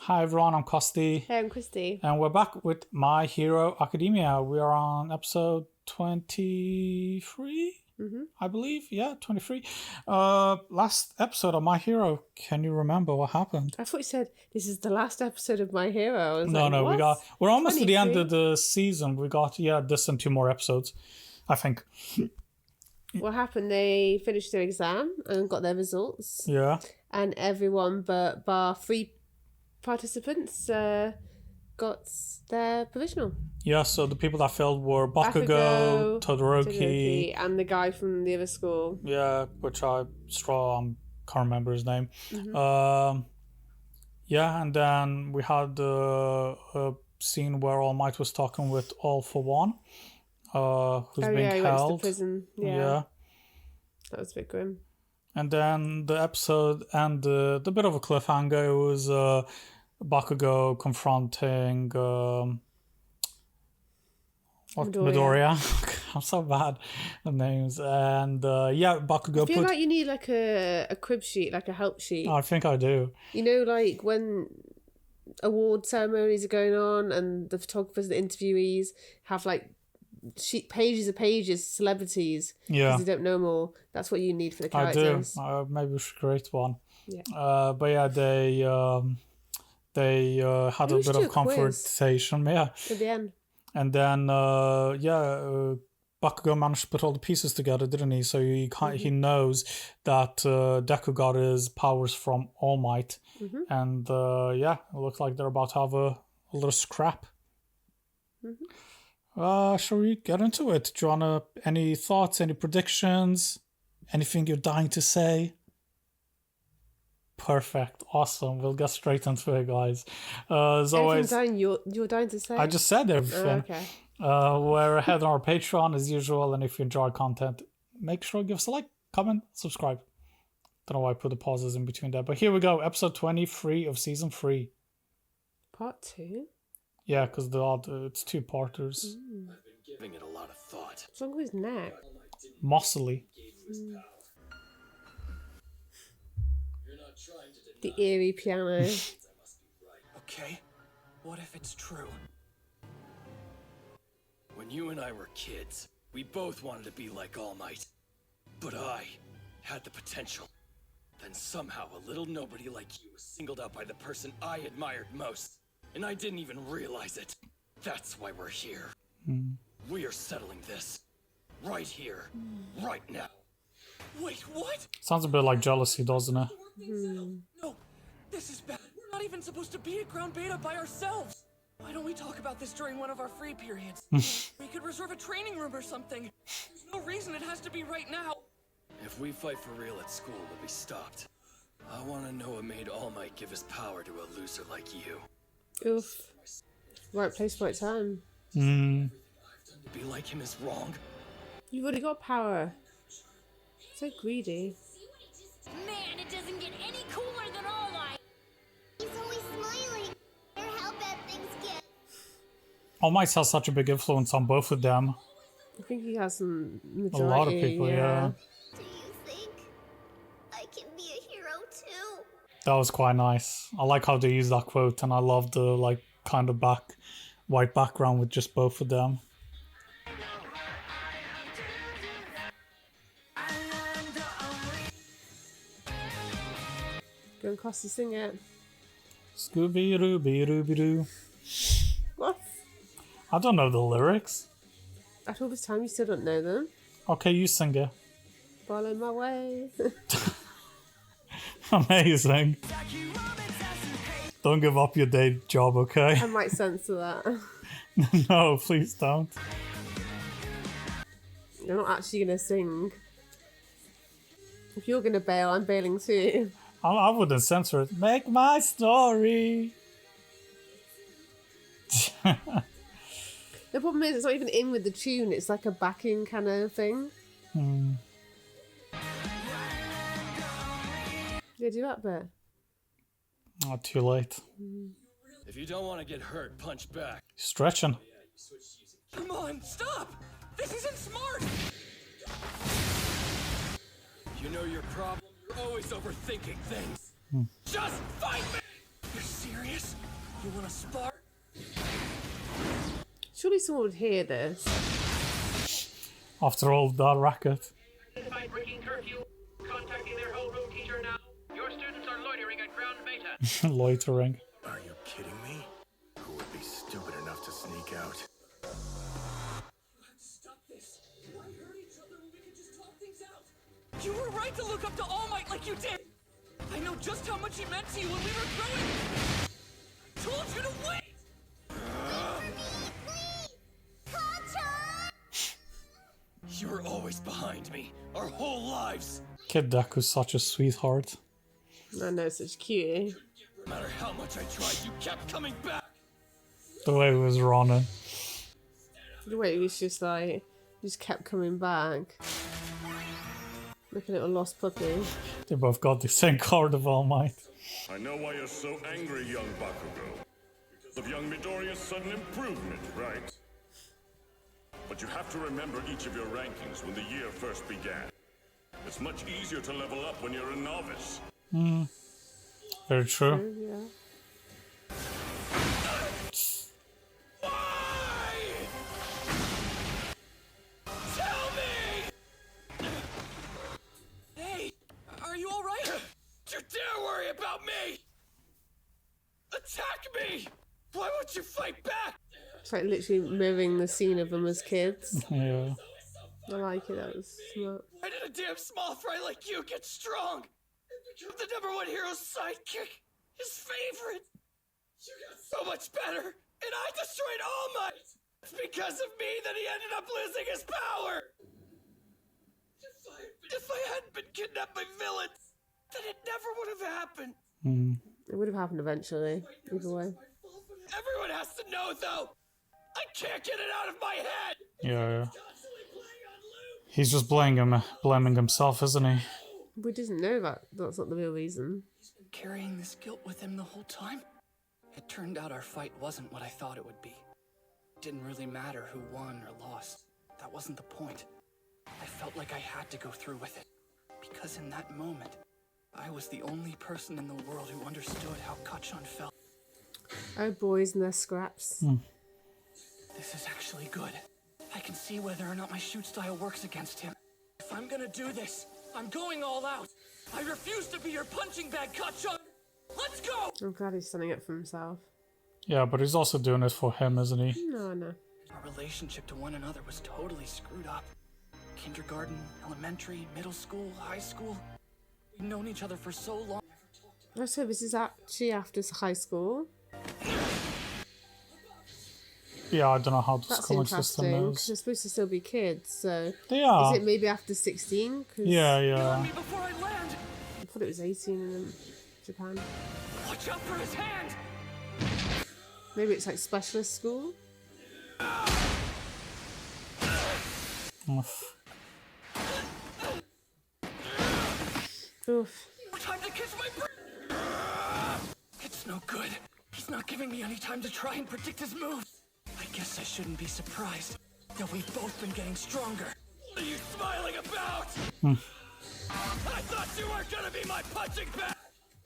Hi everyone, I'm Kosti. Hey, I'm Christy. And we're back with My Hero Academia. We are on episode 23, I believe. Yeah, 23. Last episode of My Hero. Can you remember what happened? I thought you said this is the last episode of My Hero. I was No, what? we're almost 23? to the end of the season. We got, this and 2 more episodes, I think. What happened? They finished their exam and got their results. Yeah. And everyone but bar 3 participants got their provisional. Yeah, so the people that failed were Bakugo, Todoroki, and the guy from the other school. Yeah, which I can't remember his name. Yeah, and then we had a scene where All Might was talking with All for One, who's being he held. went to prison. Yeah. That was a bit grim. And then the episode ended a bit of a cliffhanger. It was Bakugo confronting Midoriya. I'm so bad at names. And Bakugo I feel like you need like a crib sheet, like a help sheet. I think I do. You know, like when award ceremonies are going on and the photographers and the interviewees have like pages of pages, celebrities, because you don't know them all. That's what you need for the characters. I do. Maybe we should create one. Yeah. But yeah, they had a bit of confrontation. Yeah. At the end. And then Bakugo managed to put all the pieces together, didn't he? So he knows that Deku got his powers from All Might, and it looks like they're about to have a little scrap. Shall we get into it? Do you want any thoughts, any predictions, anything you're dying to say? Perfect, awesome. We'll get straight into it, guys. As always, you're dying to say. I just said everything. Okay. We're ahead on our Patreon as usual, and if you enjoy our content, make sure to give us a like, comment, subscribe. Don't know why I put the pauses in between there, but here we go. Episode 23 of season 3. Part 2. Yeah, because it's 2-parters. I've been giving it a lot of thought. What's wrong with his neck? Mossily. The eerie piano. Okay, what if it's true? When you and I were kids, we both wanted to be like All Might. But I had the potential. Then somehow a little nobody like you was singled out by the person I admired most. And I didn't even realize it. That's why we're here. We are settling this. Right here. Right now. Wait, what? Sounds a bit like jealousy, doesn't it? No, this is bad. We're not even supposed to be at Ground Beta by ourselves. Why don't we talk about this during one of our free periods? We could reserve a training room or something. There's no reason it has to be right now. If we fight for real at school, we'll be stopped. I want to know what made All Might give his power to a loser like you. Oof. Right place, right time. To be like him is wrong. You've already got power. So greedy. Man, it doesn't get any cooler than All Might. He's always smiling. Or how bad things get. All Might has such a big influence on both of them. I think he has some majority. A lot of people, yeah. Do you think I can be a hero too? That was quite nice. I like how they use that quote, and I love the kind of white background with just both of them. Go and Costi sing it. Scooby-Doo. What? I don't know the lyrics. After all this time, you still don't know them? Okay, you sing it. Follow my way. Amazing. Don't give up your day job, okay? I might censor that. No, please don't. You're not actually going to sing. If you're going to bail, I'm bailing too. I wouldn't censor it. Make my story. The problem is, it's not even in with the tune. It's like a backing kind of thing. Yeah, do that bit. Not too late. If you don't want to get hurt, punch back. Stretching. Come on, stop! This isn't smart! You know your problem? You're always overthinking things. Just fight me! You're serious? serious? You wanna spar? Surely someone would hear this. After all that racket. By breaking curfew, contacting their homeroom teacher now. Your students are loitering at ground beta. Loitering. Are you kidding me? Who would be stupid enough to sneak out? Stop this. Why hurt each other when we could just talk things out? You were right to look up to All Might like you did. I know just how much he meant to you when we were growing. Told you to wait. You were always behind me, our whole lives. Kid Deku's such a sweetheart. I know, such cute. No matter how much I tried, you kept coming back. The way he was running. The way he was just like, just kept coming back. Like a little lost puppy. They both got the same card of All Might. I know why you're so angry, young Bakugo. Because of young Midoriya's sudden improvement, right? But you have to remember each of your rankings when the year first began. It's much easier to level up when you're a novice. Very true. Yeah. Why? Tell me! Hey, are you alright? Don't you dare worry about me! Attack me! Why won't you fight back? It's like literally mirroring the scene of them as kids. Yeah. I like it, that was smart. Why did a damn small fry like you get strong? The #1 hero's sidekick, his favorite. You got so much better, and I destroyed All Might. It's because of me that he ended up losing his power. If I hadn't been kidnapped by villains, then it never would have happened. It would have happened eventually, either way. Everyone has to know, though. I can't get it out of my head. Yeah. He's just blaming himself, isn't he? We didn't know that. That's not the real reason. Carrying this guilt with him the whole time? It turned out our fight wasn't what I thought it would be. It didn't really matter who won or lost. That wasn't the point. I felt like I had to go through with it. Because in that moment, I was the only person in the world who understood how Kachan felt. Oh, boys and their scraps. This is actually good. I can see whether or not my shoot style works against him. If I'm gonna do this, I'm going all out. I refuse to be your punching bag, Kachan! Let's go! I'm glad he's standing up for himself. Yeah, but he's also doing it for him, isn't he? No. Our relationship to one another was totally screwed up. Kindergarten, elementary, middle school, high school. We've known each other for so long. Oh, so this is actually after high school. Yeah, I don't know how the That's schooling system interesting, because is. they're supposed to still be kids, so... They are. Is it maybe after 16? Yeah. Me before I land! I thought it was 18 in Japan. Watch out for his hand! Maybe it's like specialist school? Oof. Oof. Time to kiss my breath! It's no good. He's not giving me any time to try and predict his moves. I guess I shouldn't be surprised that we've both been getting stronger. What are you smiling about? I thought you weren't gonna be my punching bag.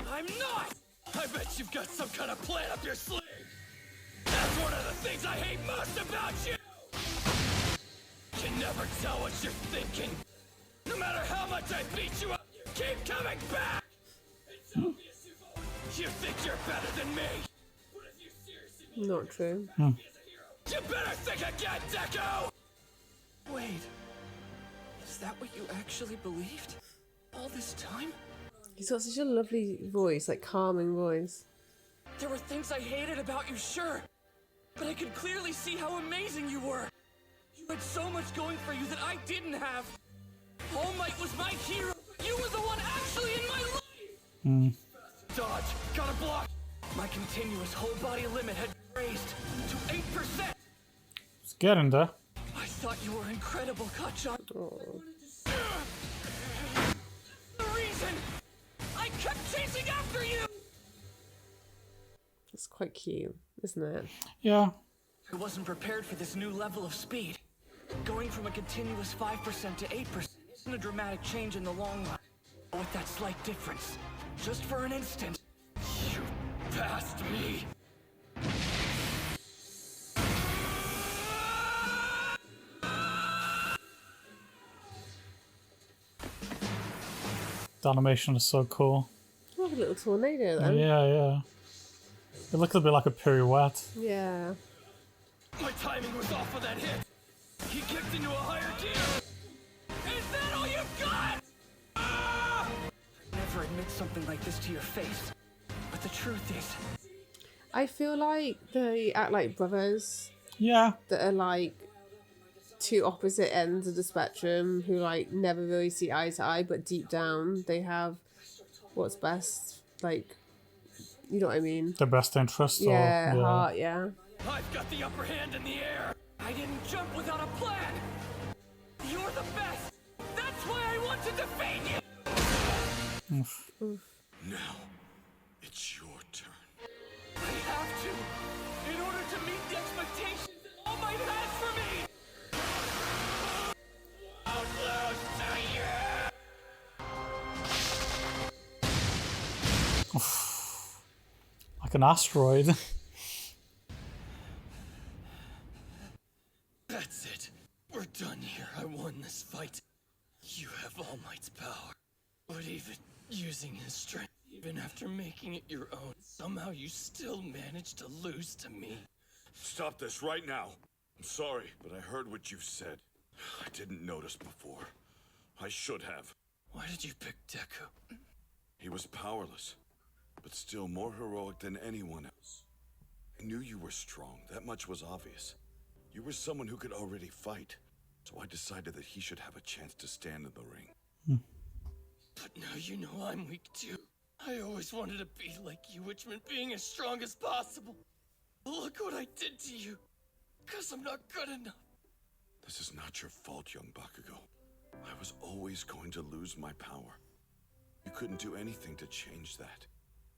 I'm not. I bet you've got some kind of plan up your sleeve. That's one of the things I hate most about you. Can never tell what you're thinking. No matter how much I beat you up, you keep coming back. It's obvious you think you're better than me. But if you seriously Not true. you better think again, Deku! Wait, is that what you actually believed? All this time? He's got such a lovely voice, like calming voice. There were things I hated about you, sure. But I could clearly see how amazing you were. You had so much going for you that I didn't have. All Might was my hero. You were the one actually in my life! Dodge, gotta block. My continuous whole body limit had raised to 8%. It's getting there. I thought you were incredible, Kachan. Oh. The reason I kept chasing after you! It's quite cute, isn't it? Yeah. I wasn't prepared for this new level of speed. Going from a continuous 5% to 8% isn't a dramatic change in the long run. But with that slight difference, just for an instant, You bastard! against me. The animation is so cool. Like a little tornado then. Yeah. It looks a bit like a pirouette. Yeah. My timing was off of that hit. He kicked into a higher gear. Is that all you've got? Never admit something like this to your face. But the truth is, I feel like they act like brothers Yeah. that are like two opposite ends of the spectrum who like never really see eye to eye, but deep down they have what's best, like, you know what I mean? The best interest. Yeah, Or, heart, yeah. I've got the upper hand in the air. I didn't jump without a plan. You're the best. That's why I want to defeat you. Oof. Now, it's your turn. I have to, in order to meet the expectations that All Might has for me. I'll lose to you. Like an asteroid. That's it. We're done here. I won this fight. You have All Might's power. But even using his strength, even after making it your own, somehow you still managed to lose to me. Stop this right now. I'm sorry, but I heard what you said. I didn't notice before. I should have. Why did you pick Deku? He was powerless, but still more heroic than anyone else. I knew you were strong. That much was obvious. You were someone who could already fight, so I decided that he should have a chance to stand in the ring. But now you know I'm weak too. I always wanted to be like you, which meant being as strong as possible. Look what I did to you. 'Cause I'm not good enough. This is not your fault, young Bakugo. I was always going to lose my power. You couldn't do anything to change that.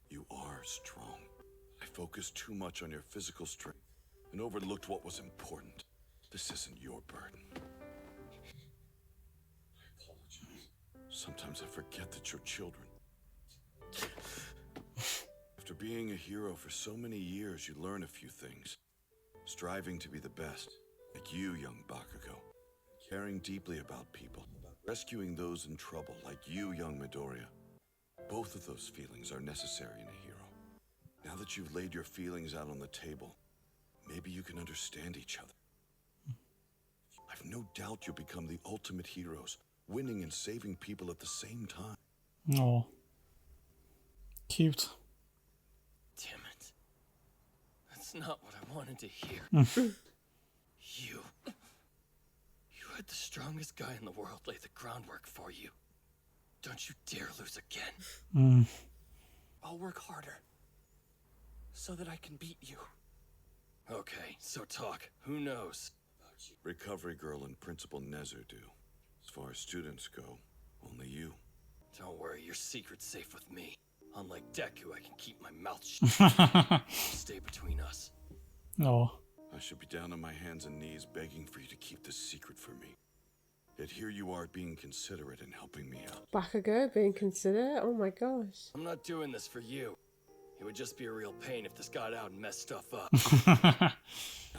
You are strong. I focused too much on your physical strength and overlooked what was important. This isn't your burden. I apologize. Sometimes I forget that you're children. After being a hero for so many years, you learn a few things. Striving to be the best, like you, young Bakugo. Caring deeply about people, rescuing those in trouble, like you, young Midoriya. Both of those feelings are necessary in a hero. Now that you've laid your feelings out on the table, maybe you can understand each other. I've no doubt you'll become the ultimate heroes, winning and saving people at the same time. Oh. Cute. Damn it. That's not what I wanted to hear. You had the strongest guy in the world lay the groundwork for you. Don't you dare lose again. I'll work harder so that I can beat you. Okay, so talk. Who knows? Recovery Girl and Principal Nezu do. As far as students go, only you. Don't worry, your secret's safe with me. Unlike Deku, I can keep my mouth shut. Stay between us. Oh. I should be down on my hands and knees begging for you to keep this secret from me. Yet here you are being considerate and helping me out. Bakugo being considerate? Oh my gosh. I'm not doing this for you. It would just be a real pain if this got out and messed stuff up. Now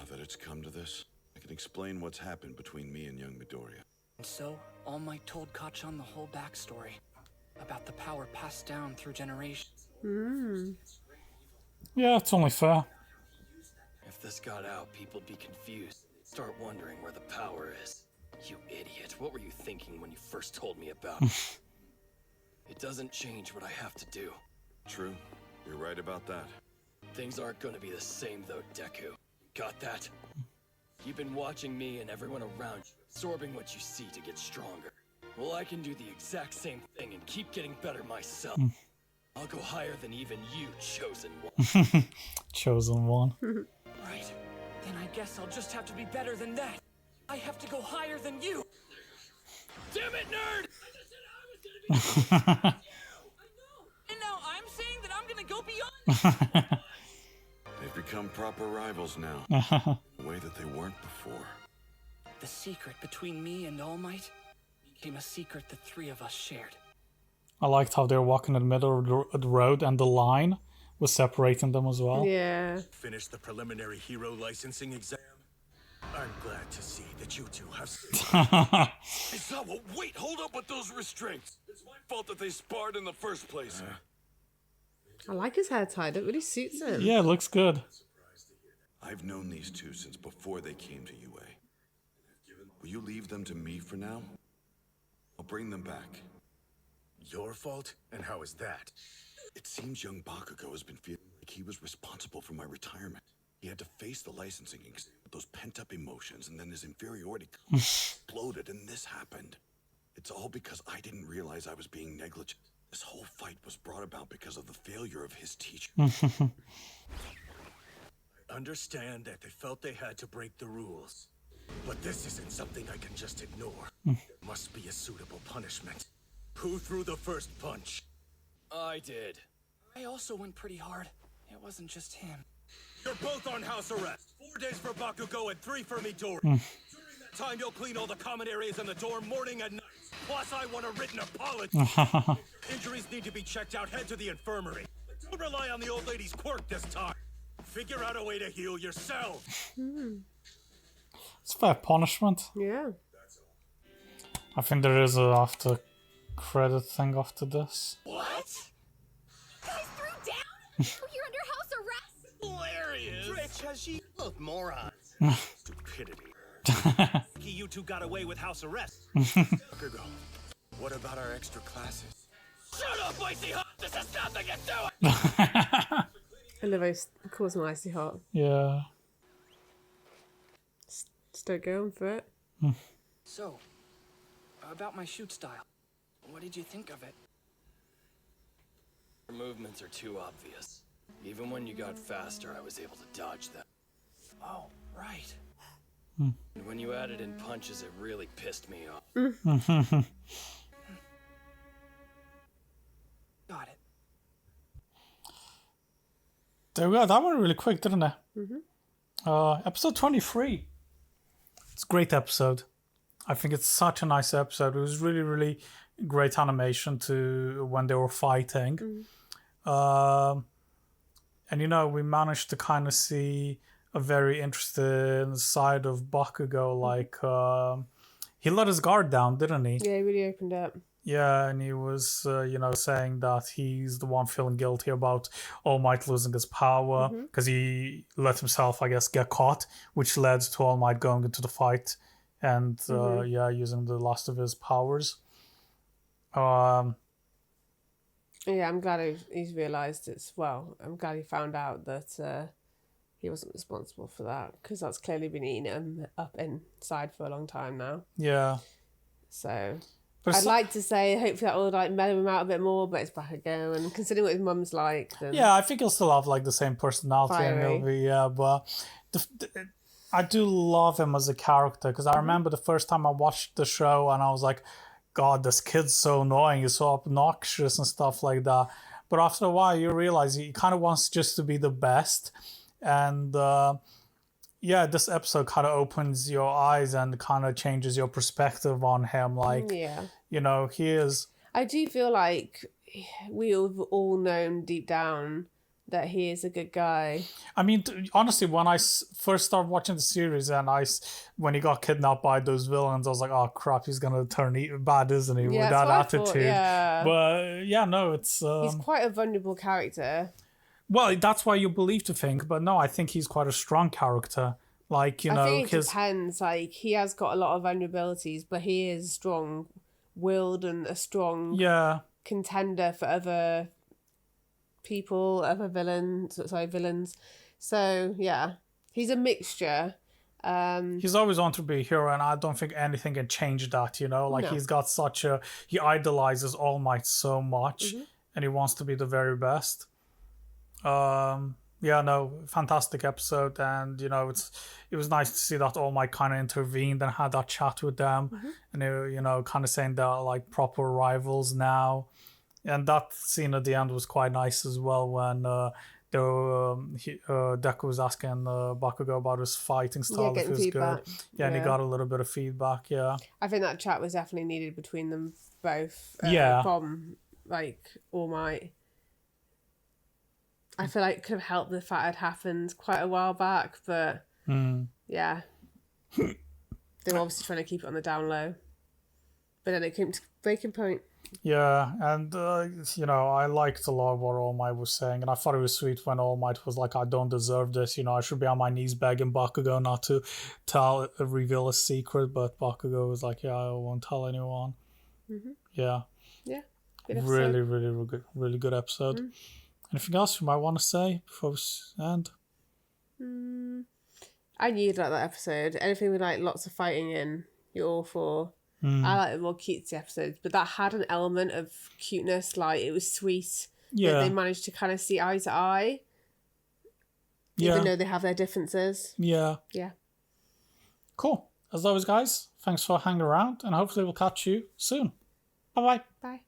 that it's come to this, I can explain what's happened between me and young Midoriya. And so, All Might told Kacchan the whole backstory about the power passed down through generations. Yeah, it's only fair. If this got out, people'd be confused. Start wondering where the power is. You idiot. What were you thinking when you first told me about it? It doesn't change what I have to do. True, you're right about that. Things aren't gonna be the same though, Deku. Got that? You've been watching me and everyone around you, absorbing what you see to get stronger. Well, I can do the exact same thing and keep getting better myself. I'll go higher than even you, Chosen One. Chosen one. Right. Then I guess I'll just have to be better than that. I have to go higher than you. Damn it, nerd! And now I'm saying that I'm gonna go beyond. They've become proper rivals now, in a way that they weren't before. The secret between me and All Might became a secret the three of us shared. I liked how they were walking in the middle of the road and the line was separating them as well. Yeah. Finish the preliminary hero licensing exam. I'm glad to see that you two have. Izawa, wait, hold up with those restraints. It's my fault that they sparred in the first place. I like his hair tied. It really suits him. Yeah, it looks good. I've known these two since before they came to UA. Will you leave them to me for now? I'll bring them back. Your fault? And how is that? It seems young Bakugo has been feeling like he was responsible for my retirement. He had to face the licensing exam with those pent-up emotions, and then his inferiority exploded, and this happened. It's all because I didn't realize I was being negligent. This whole fight was brought about because of the failure of his teacher. I understand that they felt they had to break the rules. But this isn't something I can just ignore. There must be a suitable punishment. Who threw the first punch? I did. I also went pretty hard. It wasn't just him. You're both on house arrest. 4 days for Bakugo and 3 for Midori. During that time, you'll clean all the common areas in the dorm morning and night. Plus, I want a written apology. Injuries need to be checked out. Head to the infirmary. But don't rely on the old lady's quirk this time. Figure out a way to heal yourself. It's fair punishment. Yeah. I think there is a after credit thing after this. What? Guys threw down? You're under house arrest? Hilarious. Rich, has she both morons? Stupidity. You two got away with house arrest. Bakugo, what about our extra classes? Shut up, Icy Hot! This has nothing to do with I love how he calls him Icy Hot. Yeah. Just don't go on for it. So, about my shoot style. What did you think of it? Your movements are too obvious. Even when you got faster, I was able to dodge them. Oh, right. And when you added in punches, it really pissed me off. Got it. There we go. That went really quick, didn't it? Episode 23. It's a great episode. I think it's such a nice episode. It was really, really great animation to when they were fighting. And, we managed to kind of see a very interesting side of Bakugo. Like, he let his guard down, didn't he? Yeah, he really opened up. Yeah, and he was, saying that he's the one feeling guilty about All Might losing his power because he let himself, I guess, get caught, which led to All Might going into the fight and, using the last of his powers. Yeah, I'm glad he's realised it's, I'm glad he found out that he wasn't responsible for that because that's clearly been eating him up inside for a long time now. Yeah. So... But I'd like to say, hopefully that will mellow him out a bit more, but it's back again. And considering what his mum's like, then yeah, I think he'll still have like the same personality, and he'll be but I do love him as a character because I remember the first time I watched the show and I was like, God, this kid's so annoying, he's so obnoxious and stuff like that. But after a while, you realize he kind of wants just to be the best, and this episode kind of opens your eyes and kind of changes your perspective on him. Like, he is... I do feel like we've all known deep down that he is a good guy. I mean, honestly, when I first started watching the series and when he got kidnapped by those villains, I was like, oh crap, he's going to turn bad, isn't he? Yeah, with that attitude. Thought, yeah. But it's... he's quite a vulnerable character. Well, that's why you believe to think, but no, I think he's quite a strong character. Like, I think it depends. Like, he has got a lot of vulnerabilities, but he is strong-willed and a strong contender for other people, other villains. So, yeah, he's a mixture. He's always wanted to be a hero, and I don't think anything can change that, Like, he's got he idolizes All Might so much, and he wants to be the very best. Fantastic episode, and it was nice to see that All Might kind of intervened and had that chat with them, and they kind of saying they're like proper rivals now, and that scene at the end was quite nice as well when Deku was asking Bakugo about his fighting style, if it was feedback. good, and he got a little bit of feedback. I think that chat was definitely needed between them both. From like All Might. I feel like it could have helped if that had happened quite a while back, but yeah. They were obviously trying to keep it on the down low. But then it came to breaking point. Yeah, and, I liked a lot of what All Might was saying, and I thought it was sweet when All Might was like, I don't deserve this, I should be on my knees begging Bakugo not to reveal a secret, but Bakugo was like, yeah, I won't tell anyone. Mm-hmm. Yeah. Yeah. Good episode. Really, really good episode. Anything else you might want to say before we end? I knew you'd like that episode. Anything with like lots of fighting in, you're all for. I like the more cutesy episodes, but that had an element of cuteness. Like, it was sweet. Yeah. They managed to kind of see eye to eye. Yeah. Even though they have their differences. Yeah. Yeah. Cool. As always, guys, thanks for hanging around, and hopefully we'll catch you soon. Bye-bye. Bye.